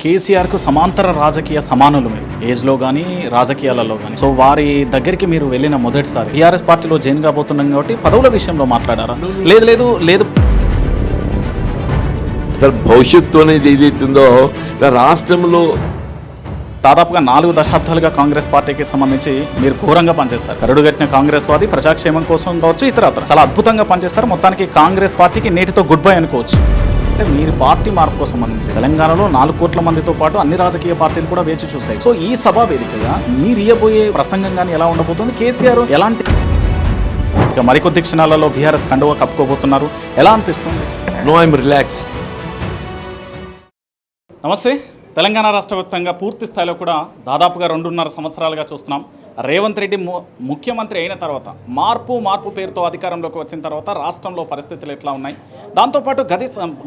కేసీఆర్కు సమాంతర రాజకీయ సమానులు మీరు ఏజ్లో కానీ రాజకీయాలలో కానీ. సో వారి దగ్గరికి మీరు వెళ్ళిన మొదటిసారి టీఆర్ఎస్ పార్టీలో జాయిన్ కాబోతున్నాం కాబట్టి పదవుల విషయంలో మాట్లాడారా? లేదు లేదు లేదు అసలు భవిష్యత్తు అనేది ఏదైతుందో రాష్ట్రంలో దాదాపుగా 4 దశాబ్దాలుగా కాంగ్రెస్ పార్టీకి సంబంధించి మీరు ఘోరంగా పనిచేస్తారు. కరుడుగట్టిన కాంగ్రెస్ వాది ప్రజాక్షేమం కోసం కావచ్చు, ఇతరత్ర చాలా అద్భుతంగా పనిచేస్తారు. మొత్తానికి కాంగ్రెస్ పార్టీకి నేటితో గుడ్ బై అనుకోవచ్చు. అంటే మీరు పార్టీ మార్పుకు సంబంధించి తెలంగాణలో 4 కోట్ల మందితో పాటు అన్ని రాజకీయ పార్టీలు కూడా వేచి చూశాయి. సో ఈ సభా వేదికగా మీరు ఇయ్యబోయే ప్రసంగం కానీ ఎలా ఉండబోతుంది? కేసీఆర్ ఎలాంటి ఇక మరికొద్ది క్షణాలలో బీఆర్ఎస్ కండువా కప్పుకోబోతున్నారు, ఎలా అనిపిస్తుంది? No I'm relaxed. నమస్తే. తెలంగాణ రాష్ట్ర వ్యాప్తంగా పూర్తి స్థాయిలో కూడా దాదాపుగా 2.5 సంవత్సరాలుగా చూస్తున్నాం. రేవంత్ రెడ్డి ముఖ్యమంత్రి అయిన తర్వాత మార్పు పేరుతో అధికారంలోకి వచ్చిన తర్వాత రాష్ట్రంలో పరిస్థితులు ఎట్లా ఉన్నాయి, దాంతోపాటు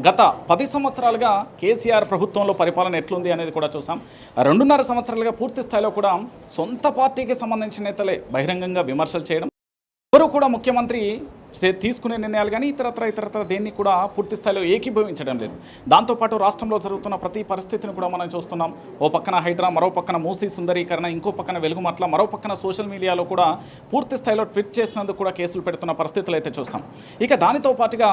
గత 10 సంవత్సరాలుగా కేసీఆర్ ప్రభుత్వంలో పరిపాలన ఎట్లుంది అనేది కూడా చూసాం. 2.5 సంవత్సరాలుగా పూర్తి స్థాయిలో కూడా సొంత పార్టీకి సంబంధించిన నేతలే బహిరంగంగా విమర్శలు చేయడం, ఎవరు కూడా ముఖ్యమంత్రి తీసుకునే నిర్ణయాలు కానీ ఇతరత్ర దేన్ని కూడా పూర్తి స్థాయిలో ఏకీభవించడం లేదు. దాంతోపాటు రాష్ట్రంలో జరుగుతున్న ప్రతి పరిస్థితిని కూడా మనం చూస్తున్నాం. ఓ పక్కన హైడ్రా, మరో పక్కన మూసీ సుందరీకరణ, ఇంకో పక్కన వెలుగుమట్ల, మరో పక్కన సోషల్ మీడియాలో కూడా పూర్తి స్థాయిలో ట్వీట్ చేసినందుకు కూడా కేసులు పెడుతున్న పరిస్థితులు అయితే చూసాం. ఇక దానితో పాటుగా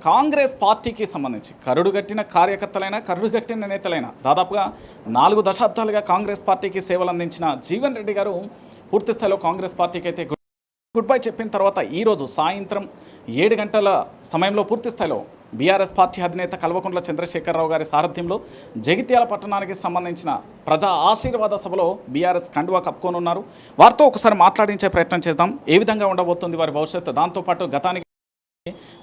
కాంగ్రెస్ పార్టీకి సంబంధించి కరుడుగట్టిన కార్యకర్తలైన కరుడుగట్టిన నేతలైన దాదాపుగా 4 దశాబ్దాలుగా కాంగ్రెస్ పార్టీకి సేవలు అందించిన జీవన్ రెడ్డి గారు పూర్తి స్థాయిలో కాంగ్రెస్ పార్టీకి అయితే గుడ్ బై చెప్పిన తర్వాత ఈరోజు సాయంత్రం 7 గంటల సమయంలో పూర్తి స్థాయిలో బీఆర్ఎస్ పార్టీ అధినేత కల్వకుంట్ల చంద్రశేఖరరావు గారి సారథ్యంలో జగిత్యాల పట్టణానికి సంబంధించిన ప్రజా ఆశీర్వాద సభలో బీఆర్ఎస్ కండువా కప్పుకోనున్నారు. వారితో ఒకసారి మాట్లాడించే ప్రయత్నం చేద్దాం. ఏ విధంగా ఉండబోతుంది వారి భవిష్యత్తు, దాంతోపాటు గతానికి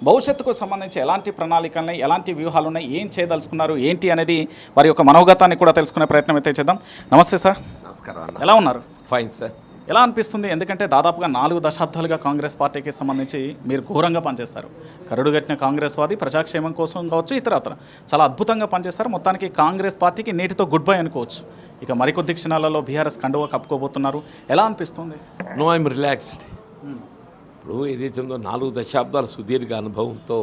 భవిష్యత్తుకు సంబంధించి ఎలాంటి ప్రణాళికలున్నాయి, ఎలాంటి వ్యూహాలు ఉన్నాయి, ఏం చేయదలుచుకున్నారు ఏంటి అనేది వారి యొక్క మనోగతాన్ని కూడా తెలుసుకునే ప్రయత్నం అయితే చేద్దాం. నమస్తే సార్. నమస్కారం. ఎలా ఉన్నారు? Fine sir. ఎలా అనిపిస్తుంది? ఎందుకంటే దాదాపుగా 4 దశాబ్దాలుగా కాంగ్రెస్ పార్టీకి సంబంధించి మీరు ఘోరంగా పనిచేస్తారు. కరుడుగట్టిన కాంగ్రెస్ వాది ప్రజాక్షేమం కోసం కావచ్చు, ఇతరత్ర చాలా అద్భుతంగా పనిచేస్తారు. మొత్తానికి కాంగ్రెస్ పార్టీకి నేటితో గుడ్ బై అనుకోవచ్చు. ఇక మరికొద్ది క్షణాలలో బీఆర్ఎస్ కండువా కప్పుకోబోతున్నారు, ఎలా అనిపిస్తుంది? No I'm relaxed. ఇప్పుడు ఏదైతుందో 4 దశాబ్దాల సుదీర్ఘ అనుభవంతో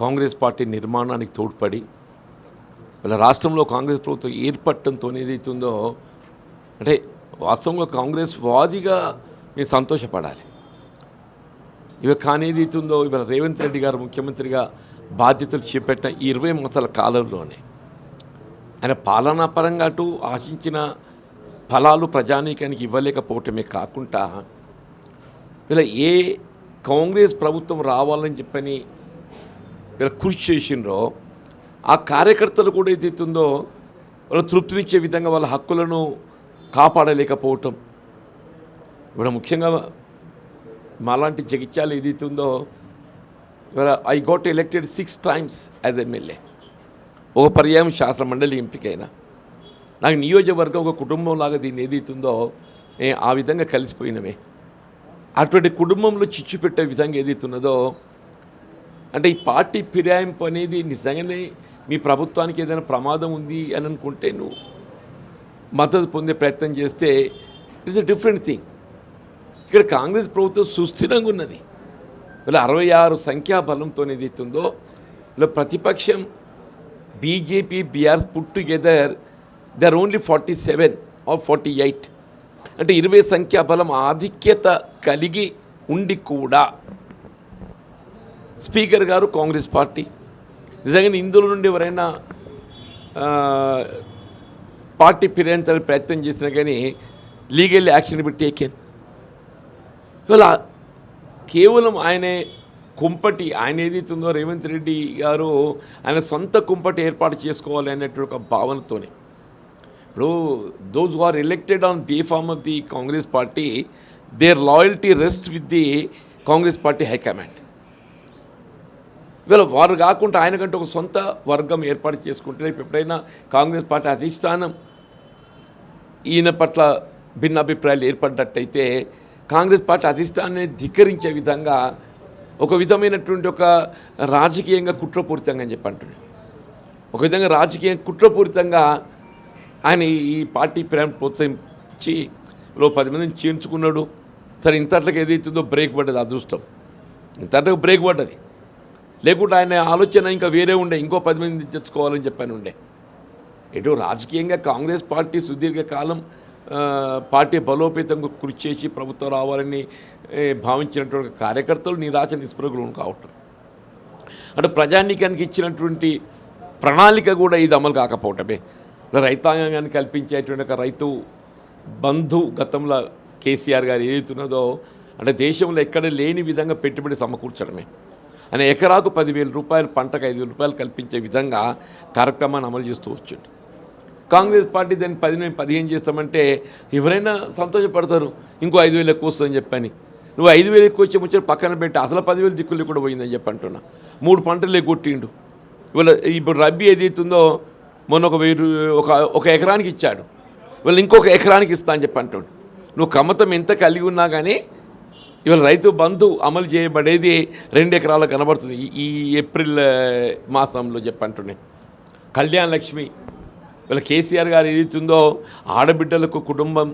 కాంగ్రెస్ పార్టీ నిర్మాణానికి తోడ్పడి ఇలా రాష్ట్రంలో కాంగ్రెస్ ప్రభుత్వం ఏర్పడటంతో ఏదైతుందో అంటే వాస్తవంగా కాంగ్రెస్ వాదిగా మేము సంతోషపడాలి. కానీ ఏదైతుందో ఇవాళ రేవంత్ రెడ్డి గారు ముఖ్యమంత్రిగా బాధ్యతలు చేపట్టిన 20 మాసాల కాలంలోనే ఆయన పాలనా పరంగా అటు ఆశించిన ఫలాలు ప్రజానీకానికి ఇవ్వలేకపోవటమే కాకుండా ఇలా ఏ కాంగ్రెస్ ప్రభుత్వం రావాలని చెప్పని ఇలా కృషి చేసినరో ఆ కార్యకర్తలు కూడా ఏదైతుందో వాళ్ళు తృప్తినిచ్చే విధంగా వాళ్ళ హక్కులను కాపాడలేకపోవటం. ఇప్పుడు ముఖ్యంగా మాలాంటి జగిత్యాలు ఏదైతుందో ఇవాళ I got elected 6 times as MLA. ఒక పర్యాయం శాసన మండలి ఎంపికైనా నాకు నియోజకవర్గం ఒక కుటుంబం లాగా దీన్ని ఏదైతుందో ఆ విధంగా కలిసిపోయినమే. అటువంటి కుటుంబంలో చిచ్చు పెట్టే విధంగా ఏదైతున్నదో అంటే ఈ పార్టీ ఫిరాయింపు అనేది నిజంగానే మీ ప్రభుత్వానికి ఏదైనా ప్రమాదం ఉంది అని అనుకుంటే నువ్వు మద్దతు పొందే ప్రయత్నం చేస్తే ఇట్స్ ఎ డిఫరెంట్ థింగ్. ఇక్కడ కాంగ్రెస్ ప్రభుత్వం సుస్థిరంగా ఉన్నది. ఇలా 66 సంఖ్యాబలంతో ఏదైతుందో ఇలా ప్రతిపక్షం BJP BRS put together they are only 47 or 48. అంటే 20 సంఖ్యాబలం ఆధిక్యత కలిగి ఉండి కూడా స్పీకర్ గారు కాంగ్రెస్ పార్టీ. నిజంగా ఇందులో నుండి ఎవరైనా పార్టీ ఫిరాయించాలని ప్రయత్నం చేసినా కానీ లీగల్ యాక్షన్ బి టేకెన్. ఇవాళ కేవలం ఆయనే కుంపటి ఆయన ఏదైతుందో రేవంత్ రెడ్డి గారు ఆయన సొంత కుంపటి ఏర్పాటు చేసుకోవాలి అనేటువంటి ఒక భావనతోనే ఇప్పుడు those who are elected on behalf of the Congress party their loyalty rest with the Congress party high command. ఇవాళ వారు కాకుండా ఆయనకంటే ఒక సొంత వర్గం ఏర్పాటు చేసుకుంటే ఎప్పుడైనా కాంగ్రెస్ పార్టీ అధిష్టానం ఈయన పట్ల భిన్న అభిప్రాయాలు ఏర్పడ్డట్టయితే కాంగ్రెస్ పార్టీ అధిష్టానాన్ని ధిక్కరించే విధంగా ఒక విధమైనటువంటి ఒక రాజకీయంగా కుట్రపూరితంగా అని చెప్పి అంటున్నాడు. ఒక విధంగా రాజకీయ కుట్రపూరితంగా ఆయన ఈ పార్టీ ప్రోత్సహించి 10 మందిని చేర్చుకున్నాడు. సరే ఇంతట్లకి ఏదైతుందో బ్రేక్ పడ్డది, అదృష్టం ఇంతట్లకి బ్రేక్ పడ్డది. లేకుంటే ఆయన ఆలోచన ఇంకా వేరే ఉండే, ఇంకో 10 మంది తెచ్చుకోవాలని చెప్పని ఉండే. ఎటు రాజకీయంగా కాంగ్రెస్ పార్టీ సుదీర్ఘకాలం పార్టీ బలోపేతం కృషి చేసి ప్రభుత్వం రావాలని భావించినటువంటి కార్యకర్తలు నిరాశ నిస్పృహలు కావటం, అంటే ప్రజానీకానికి ఇచ్చినటువంటి ప్రణాళిక కూడా ఇది అమలు కాకపోవటమే, రైతాంగాన్ని కల్పించేటువంటి ఒక రైతు బంధు గతంలో కేసీఆర్ గారు ఏదైతున్నదో అంటే దేశంలో ఎక్కడ లేని విధంగా పెట్టుబడి సమకూర్చడమే, అని ఎకరాకు 10,000 రూపాయలు పంటకు 5,000 రూపాయలు కల్పించే విధంగా కార్యక్రమాన్ని అమలు చేస్తూ వచ్చింది. కాంగ్రెస్ పార్టీ దాన్ని 15 చేస్తామంటే ఎవరైనా సంతోషపడతారు, ఇంకో 5,000 ఎక్కువ వస్తుందని చెప్పని. నువ్వు 5,000 ఎక్కువ వచ్చే ముచ్చట పక్కన పెట్టి అసలు 10,000 దిక్కులు కూడా పోయిందని చెప్పి అంటున్నా. 3 పంటలు కొట్టిండు. ఇవాళ ఇప్పుడు రబ్బీ ఏదైతుందో మొన్న ఒక ఎకరానికి ఇచ్చాడు, ఇవాళ ఇంకొక ఎకరానికి ఇస్తా అని చెప్పి అంటుండు. నువ్వు కమతం ఎంత కలిగి ఉన్నా కానీ ఇవాళ రైతు బంధు అమలు చేయబడేది 2 ఎకరాలకు కనబడుతుంది ఈ ఏప్రిల్ మాసంలో చెప్పంటున్నాయి. కళ్యాణ లక్ష్మి వీళ్ళ కేసీఆర్ గారు ఏదైతుందో ఆడబిడ్డలకు కుటుంబం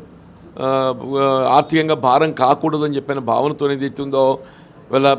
ఆర్థికంగా భారం కాకూడదు అని చెప్పిన భావనతో ఏదైతుందో వీళ్ళ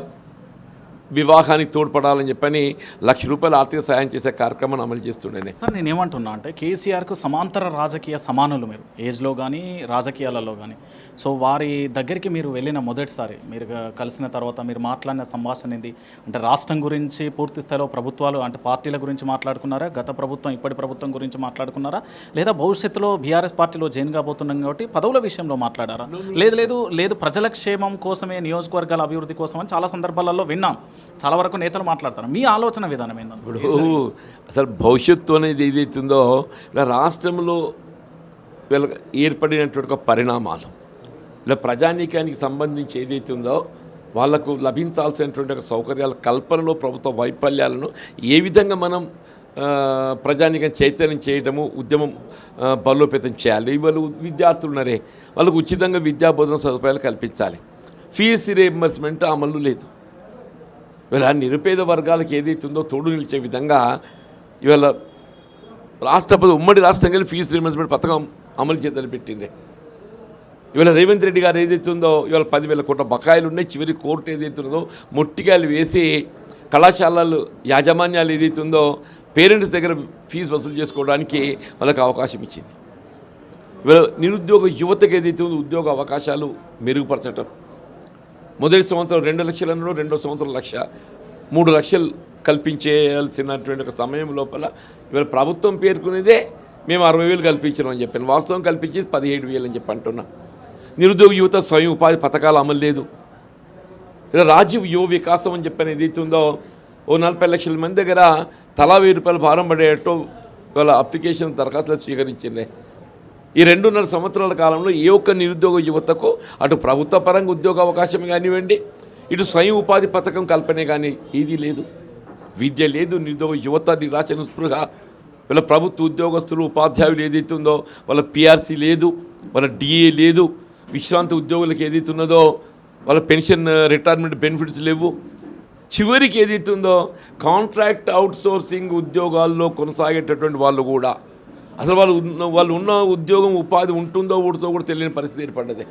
వివాహానికి తోడ్పడాలని చెప్పని ₹1,00,000 ఆర్థిక సాయం చేసే కార్యక్రమాన్ని అమలు చేస్తుండే. సార్ నేను ఏమంటున్నా అంటే కేసీఆర్కు సమాంతర రాజకీయ సమానులు మీరు ఏజ్లో కానీ రాజకీయాలలో కానీ. సో వారి దగ్గరికి మీరు వెళ్ళిన మొదటిసారి మీరు కలిసిన తర్వాత మీరు మాట్లాడిన సంభాషణ ఏంది అంటే రాష్ట్రం గురించి పూర్తి స్థాయిలో ప్రభుత్వాలు అంటే పార్టీల గురించి మాట్లాడుకున్నారా, గత ప్రభుత్వం ఇప్పటి ప్రభుత్వం గురించి మాట్లాడుకున్నారా, లేదా భవిష్యత్తులో బీఆర్ఎస్ పార్టీలో జాయిన్ కాబోతున్నాం కాబట్టి పదవుల విషయంలో మాట్లాడారా? లేదు ప్రజల క్షేమం కోసమే నియోజకవర్గాల అభివృద్ధి కోసం అని చాలా సందర్భాలలో విన్నాం, చాలా వరకు నేతలు మాట్లాడతారు. మీ ఆలోచన విధానం ఏంటంటే ఇప్పుడు అసలు భవిష్యత్తు అనేది ఏదైతుందో ఇలా రాష్ట్రంలో వీళ్ళకి ఏర్పడినటువంటి ఒక పరిణామాలు ఇలా ప్రజానీకానికి సంబంధించి ఏదైతుందో వాళ్లకు లభించాల్సినటువంటి ఒక సౌకర్యాల కల్పనలో ప్రభుత్వ వైఫల్యాలను ఏ విధంగా మనం ప్రజానీకం చైతన్యం చేయడము, ఉద్యమం బలోపేతం చేయాలి. వాళ్ళు విద్యార్థులు ఉన్నారే, వాళ్ళకు ఉచితంగా విద్యా బోధన సదుపాయాలు కల్పించాలి. ఫీజు రీఎంబర్స్మెంట్ అమలు లేదు. ఇవాళ నిరుపేద వర్గాలకు ఏదైతుందో తోడు నిలిచే విధంగా ఇవాళ రాష్ట్రపతి ఉమ్మడి రాష్ట్రంగా ఫీజు రీఎంబర్స్మెంట్ పథకం అమలు చేద్దని పెట్టింది. ఇవాళ రేవంత్ రెడ్డి గారు ఏదైతుందో ఇవాళ 10,000 కోట్ల బకాయిలు ఉన్నాయి. చివరి కోర్టు ఏదైతుందో మొట్టికాయలు వేసి కళాశాలలు యాజమాన్యాలు ఏదైతుందో పేరెంట్స్ దగ్గర ఫీజు వసూలు చేసుకోవడానికి వాళ్ళకి అవకాశం ఇచ్చింది. ఇవాళ నిరుద్యోగ యువతకు ఏదైతుందో ఉద్యోగ అవకాశాలు మెరుగుపరచటం, మొదటి సంవత్సరం 2 లక్షలను, రెండో సంవత్సరం 1,00,000, 3 లక్షలు కల్పించేయాల్సినటువంటి ఒక సమయం లోపల ఇవాళ ప్రభుత్వం పేర్కొనేదే మేము 60,000 కల్పించినామని చెప్పాను. వాస్తవం కల్పించేది 17,000 అని చెప్పి అంటున్నా. నిరుద్యోగ యువత స్వయం ఉపాధి పథకాలు అమలు లేదు. ఇలా రాజీవ్ యువ వికాసం అని చెప్పని ఏదైతుందో 40 లక్షల మంది దగ్గర తలా ₹1,000 భారం పడేటట్టు వాళ్ళ అప్లికేషన్ దరఖాస్తులు స్వీకరించిందే. ఈ 2.5 సంవత్సరాల కాలంలో ఏ ఒక్క నిరుద్యోగ యువతకు అటు ప్రభుత్వ పరంగా ఉద్యోగ అవకాశం కానివ్వండి, ఇటు స్వయం ఉపాధి పథకం కల్పనే కానీ ఏదీ లేదు. విద్య లేదు, నిరుద్యోగ యువత నిరాశ నిస్పృహ. వీళ్ళ ప్రభుత్వ ఉద్యోగస్తులు ఉపాధ్యాయులు ఏదైతుందో వాళ్ళ పిఆర్సీ లేదు, వాళ్ళ డిఏ లేదు, విశ్రాంతి ఉద్యోగులకు ఏదైతున్నదో వాళ్ళ పెన్షన్ రిటైర్మెంట్ బెనిఫిట్స్ లేవు. చివరికి ఏదైతుందో కాంట్రాక్ట్ అవుట్సోర్సింగ్ ఉద్యోగాల్లో కొనసాగేటటువంటి వాళ్ళు కూడా అసలు వాళ్ళు ఉన్న ఉద్యోగం ఉపాధి ఉంటుందో ఊడుతో కూడా తెలియని పరిస్థితి ఏర్పడ్డది.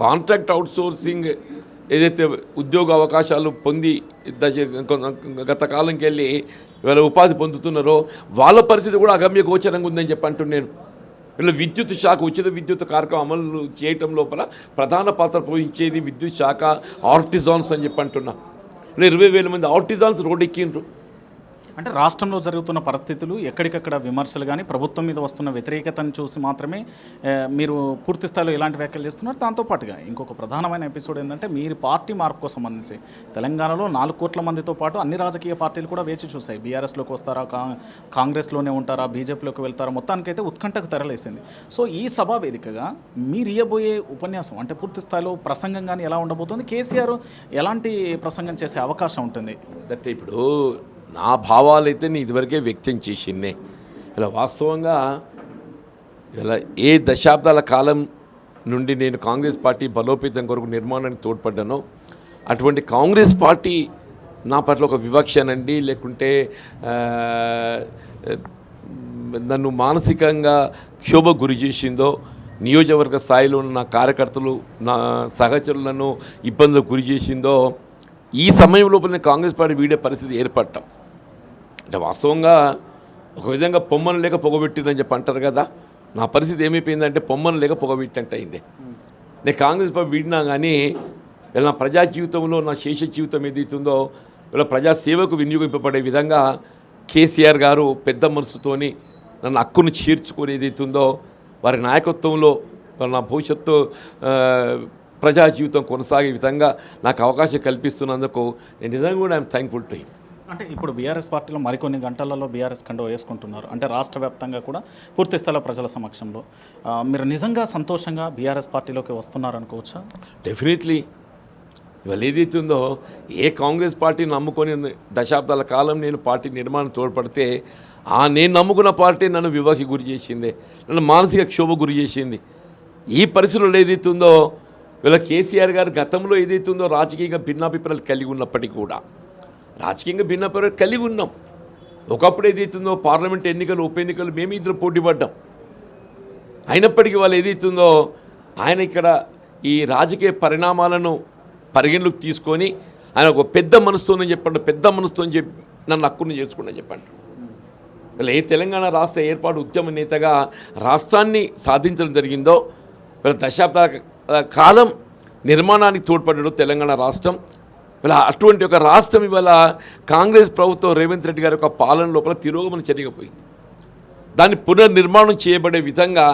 కాంట్రాక్ట్ అవుట్సోర్సింగ్ ఏదైతే ఉద్యోగ అవకాశాలు పొంది గత కాలంకి వెళ్ళి ఇవాళ ఉపాధి పొందుతున్నారో వాళ్ళ పరిస్థితి కూడా అగమ్య గోచరంగా ఉందని చెప్పి అంటున్నాను. వీళ్ళ విద్యుత్ శాఖ ఉచిత విద్యుత్ కార్యక్రమం అమలు చేయటం లోపల ప్రధాన పాత్ర పోషించేది విద్యుత్ శాఖ ఆర్టిజాన్స్ అని చెప్పి అంటున్నా. 20,000 మంది ఆర్టిజాన్స్ రోడ్డెక్కిండ్రు. అంటే రాష్ట్రంలో జరుగుతున్న పరిస్థితులు ఎక్కడికక్కడ విమర్శలు కానీ ప్రభుత్వం మీద వస్తున్న వ్యతిరేకతను చూసి మాత్రమే మీరు పూర్తి స్థాయిలో ఎలాంటి వ్యాఖ్యలు చేస్తున్నారు. దాంతోపాటుగా ఇంకొక ప్రధానమైన ఎపిసోడ్ ఏంటంటే మీరు పార్టీ మార్పుకు సంబంధించి తెలంగాణలో 4 కోట్ల మందితో పాటు అన్ని రాజకీయ పార్టీలు కూడా వేచి చూశాయి. బీఆర్ఎస్లోకి వస్తారా, కాంగ్రెస్లోనే ఉంటారా, బీజేపీలోకి వెళ్తారా, మొత్తానికైతే ఉత్కంఠకు తెరలేసింది. సో ఈ సభా వేదికగా మీరు ఇయ్యబోయే ఉపన్యాసం అంటే పూర్తి స్థాయిలో ప్రసంగం కానీ ఎలా ఉండబోతుంది, కేసీఆర్ ఎలాంటి ప్రసంగం చేసే అవకాశం ఉంటుంది? అంటే ఇప్పుడు నా భావాలైతే నేను ఇదివరకే వ్యక్తం చేసిందే. ఇలా వాస్తవంగా ఇలా ఏ దశాబ్దాల కాలం నుండి నేను కాంగ్రెస్ పార్టీ బలోపేతం కొరకు నిర్మాణానికి తోడ్పడ్డానో అటువంటి కాంగ్రెస్ పార్టీ నా పట్ల ఒక వివక్షనండి లేకుంటే నన్ను మానసికంగా క్షోభ గురి చేసిందో, నియోజకవర్గ స్థాయిలో ఉన్న నా కార్యకర్తలు నా సహచరులను ఇబ్బందులకు గురి చేసిందో ఈ సమయం లోపల కాంగ్రెస్ పార్టీ వీడే పరిస్థితి ఏర్పడటం అంటే వాస్తవంగా ఒక విధంగా పొమ్మను లేక పొగబెట్టిందని చెప్పి అంటారు కదా, నా పరిస్థితి ఏమైపోయిందంటే పొమ్మను లేక పొగబెట్టినట్టు అయింది. నేను కాంగ్రెస్ పార్టీ వీడినా కానీ ఇలా నా ప్రజా జీవితంలో నా శేష జీవితం ఏదైతుందో ఇలా ప్రజాసేవకు వినియోగింపబడే విధంగా కేసీఆర్ గారు పెద్ద మనసుతోని నన్ను హక్కును చేర్చుకొని ఏదైతుందో వారి నాయకత్వంలో నా భవిష్యత్తు ప్రజా జీవితం కొనసాగే విధంగా నాకు అవకాశం కల్పిస్తున్నందుకు నేను నిజంగా కూడా ఐఎమ్ థ్యాంక్ఫుల్ టు హిమ్. అంటే ఇప్పుడు బీఆర్ఎస్ పార్టీలో మరికొన్ని గంటలలో బీఆర్ఎస్ కండువా వేసుకుంటున్నారు. అంటే రాష్ట్ర వ్యాప్తంగా కూడా పూర్తి స్థాయిలో ప్రజల సమక్షంలో మీరు నిజంగా సంతోషంగా బీఆర్ఎస్ పార్టీలోకి వస్తున్నారు అనుకోవచ్చా? డెఫినెట్లీ. ఇవాళ ఏదైతుందో ఏ కాంగ్రెస్ పార్టీని నమ్ముకొని దశాబ్దాల కాలం నేను పార్టీ నిర్మాణం తోడ్పడితే నేను నమ్ముకున్న పార్టీ నన్ను వివాహకి గురి చేసింది, నన్ను మానసిక క్షోభ గురి చేసింది. ఈ పరిస్థితుల్లో ఏదైతుందో వీళ్ళ కేసీఆర్ గారు గతంలో ఏదైతుందో రాజకీయంగా భిన్నాభిప్రాయాలు కలిగి ఉన్నప్పటికీ కూడా రాజకీయంగా భిన్నాభిప్రాయాలు కలిగి ఉన్నాం. ఒకప్పుడు ఏదైతుందో పార్లమెంట్ ఎన్నికలు ఉప ఎన్నికలు మేము ఇద్దరు పోటీ పడ్డాం. అయినప్పటికీ వాళ్ళు ఏదైతుందో ఆయన ఇక్కడ ఈ రాజకీయ పరిణామాలను పరిగణలోకి తీసుకొని ఆయన ఒక పెద్ద మనసుతోనే చెప్పండి, పెద్ద మనసుతో చెప్పి నన్ను హక్కును చేసుకుని చెప్పండి. వీళ్ళ ఏ తెలంగాణ రాష్ట్ర ఏర్పాటు ఉద్యమ నేతగా రాష్ట్రాన్ని సాధించడం జరిగిందో వీళ్ళ దశాబ్దాల కాలం నిర్మాణానికి తోడ్పడ్డాడు తెలంగాణ రాష్ట్రం. వీళ్ళ అటువంటి ఒక రాష్ట్రం ఇవాళ కాంగ్రెస్ ప్రభుత్వం రేవంత్ రెడ్డి గారి యొక్క పాలన లోపల తిరోగమనం జరిగిపోయింది. దాన్ని పునర్నిర్మాణం చేయబడే విధంగా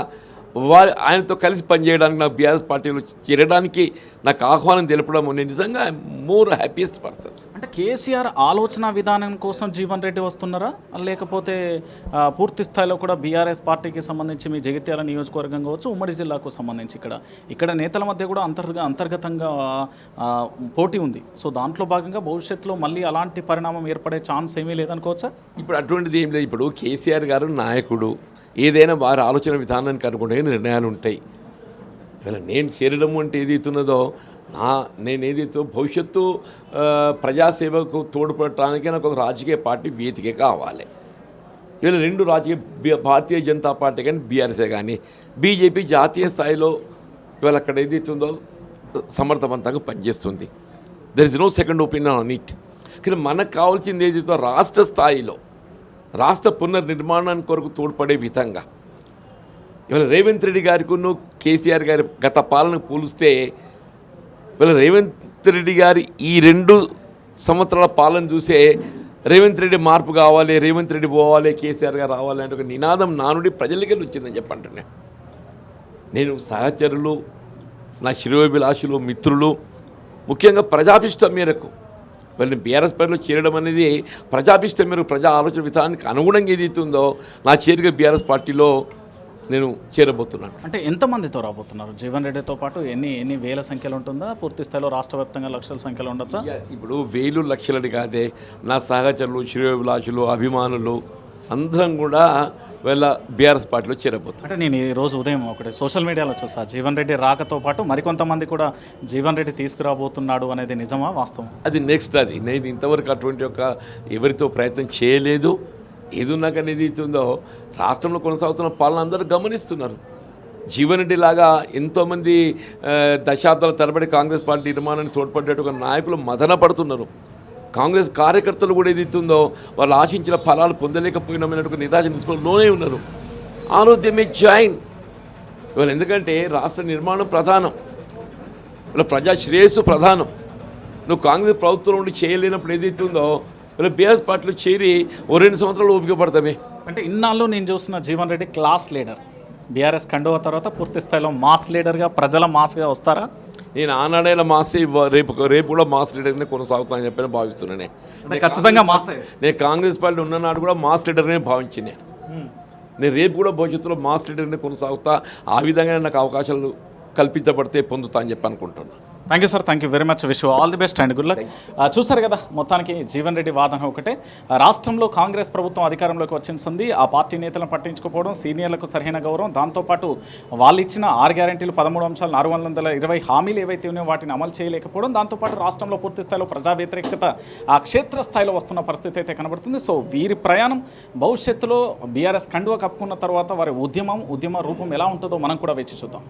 ఆయనతో కలిసి పనిచేయడానికి నాకు బీఆర్ఎస్ పార్టీలో చేరడానికి నాకు ఆహ్వానం తెలపడం నేను నిజంగా మోర్ హ్యాపీయెస్ట్ పర్సన్. అంటే కేసీఆర్ ఆలోచన విధానం కోసం జీవన్ రెడ్డి వస్తున్నారా, లేకపోతే పూర్తి స్థాయిలో కూడా బీఆర్ఎస్ పార్టీకి సంబంధించి మీ జగిత్యాల నియోజకవర్గం కావచ్చు, ఉమ్మడి జిల్లాకు సంబంధించి ఇక్కడ నేతల మధ్య కూడా అంతర్గతంగా పోటీ ఉంది. సో దాంట్లో భాగంగా భవిష్యత్తులో మళ్ళీ అలాంటి పరిణామం ఏర్పడే ఛాన్స్ ఏమీ లేదనుకోవచ్చా? ఇప్పుడు అటువంటిది ఏం లేదు. ఇప్పుడు కేసీఆర్ గారు నాయకుడు, ఏదైనా వారి ఆలోచన విధానానికి అనుకుంటే నిర్ణయాలు ఉంటాయి. ఇవాళ నేను చేరడం అంటే ఏదైతున్నదో నేను ఏదైతే భవిష్యత్తు ప్రజాసేవకు తోడ్పడటానికి నాకు ఒక రాజకీయ పార్టీ వేదిక కావాలి. ఇవాళ రెండు రాజకీయ భారతీయ జనతా పార్టీ కానీ బీఆర్ఎస్ఏ కానీ బీజేపీ జాతీయ స్థాయిలో ఇవాళ అక్కడ ఏదైతుందో సమర్థవంతంగా పనిచేస్తుంది. There is no second opinion on it. కానీ మనకు కావాల్సింది ఏదైతే రాష్ట్ర స్థాయిలో రాష్ట్ర పునర్నిర్మాణానికి కొరకు తోడ్పడే విధంగా ఇవాళ రేవంత్ రెడ్డి గారికి కేసీఆర్ గారి గత పాలనకు పోలిస్తే ఇవాళ రేవంత్ రెడ్డి గారి ఈ 2 సంవత్సరాల పాలన చూసే రేవంత్ రెడ్డి మార్పు కావాలి, రేవంత్ రెడ్డి పోవాలి, కేసీఆర్ గారు రావాలి అంటే ఒక నినాదం నా నుండి ప్రజలకి వచ్చిందని చెప్పంటున్నా. నేను సహచరులు, నా శ్రేయోభిలాషులు, మిత్రులు, ముఖ్యంగా ప్రజాభిష్టం మేరకు వాళ్ళని బీఆర్ఎస్ పార్టీలో చేరడం అనేది ప్రజాభిష్టం మేరకు ప్రజా ఆలోచన విధానానికి అనుగుణంగా ఏదైతుందో నా చేరిక బీఆర్ఎస్ పార్టీలో నేను చేరబోతున్నాను. అంటే ఎంతమందితో రాబోతున్నారు? జీవన్ రెడ్డితో పాటు ఎన్ని వేల సంఖ్యలో ఉంటుందా? పూర్తి స్థాయిలో రాష్ట్ర వ్యాప్తంగా లక్షల సంఖ్యలో ఉండొచ్చా? ఇప్పుడు వేలు లక్షలది కాదే, నా సహచరులు, శ్రేయోభిలాషులు, అభిమానులు అందరం కూడా వీళ్ళ బీఆర్ఎస్ పార్టీలో చేరబోతున్నారు. అంటే నేను ఈరోజు ఉదయం ఒకటి సోషల్ మీడియాలో చూసా, జీవన్ రెడ్డి రాకతో పాటు మరికొంతమంది కూడా జీవన్ రెడ్డి తీసుకురాబోతున్నాడు అనేది నిజమా, వాస్తవం? అది నెక్స్ట్. అది నేను ఇంతవరకు అటువంటి ఎవరితో ప్రయత్నం చేయలేదు. ఏదున్నాక అనేది ఉందో రాష్ట్రంలో కొనసాగుతున్న పాలన అందరూ గమనిస్తున్నారు. జీవన్ రెడ్డి లాగా ఎంతోమంది దశాబ్దాల తరబడి కాంగ్రెస్ పార్టీ నిర్మాణానికి తోడ్పడ్డట్టు ఒక నాయకులు మదన పడుతున్నారు. కాంగ్రెస్ కార్యకర్తలు కూడా ఏదైతుందో వాళ్ళు ఆశించిన ఫలాలు పొందలేకపోయినామన్నట్టు నిరాశ నిస్పృహలోనే ఉన్నారు. ఆరోగ్యమే జాయిన్ ఇవాళ, ఎందుకంటే రాష్ట్ర నిర్మాణం ప్రధానం, ఇలా ప్రజా శ్రేయస్సు ప్రధానం. నువ్వు కాంగ్రెస్ ప్రభుత్వంలో ఉండి చేయలేనప్పుడు ఏదైతుందో ఇలా బీఆర్ఎస్ పార్టీలో చేరి 2 సంవత్సరాలు ఓపిక పడతామే. అంటే ఇన్నాళ్ళు నేను చూస్తున్న Jeevan Reddy class leader, BRS కండువ తర్వాత పూర్తి స్థాయిలో మాస్ లీడర్గా, ప్రజల మాస్గా వస్తారా? నేను ఆనాడైనా మాసే, రేపు కూడా మాస్ లీడర్నే కొనసాగుతానని చెప్పి భావిస్తున్నానే. ఖచ్చితంగా మాస్. నేను కాంగ్రెస్ పార్టీ ఉన్ననాడు కూడా మాస్ లీడర్నే భావించింది. నేను రేపు కూడా భవిష్యత్తులో మాస్ లీడర్నే కొనసాగుతా. ఆ విధంగా నాకు అవకాశాలు కల్పించబడితే పొందుతా అని చెప్పి అనుకుంటున్నాను. Thank you sir, thank you very much. Wish all the best and good luck. చూసారు కదా, మొత్తానికి జీవన్ రెడ్డి వాదన ఒకటే, రాష్ట్రంలో కాంగ్రెస్ ప్రభుత్వం అధికారంలోకి వచ్చింది, ఆ పార్టీ నేతలను పట్టించుకోవడం, సీనియర్లకు సరైన గౌరవం, దాంతోపాటు వాళ్ళు ఇచ్చిన 6 గ్యారెంటీలు, 13 అంశాలు, 420 హామీలు ఏవైతే ఉన్నాయో వాటిని అమలు చేయలేకపోవడం, దాంతోపాటు రాష్ట్రంలో పూర్తి స్థాయిలో ప్రజా వ్యతిరేకత ఆ క్షేత్రస్థాయిలో వస్తున్న పరిస్థితి అయితే కనబడుతుంది. సో వీరి ప్రయాణం భవిష్యత్తులో బీఆర్ఎస్ కండువా కప్పుకున్న తర్వాత వారి ఉద్యమ రూపం ఎలా ఉంటుందో మనం కూడా వేచి చూద్దాం.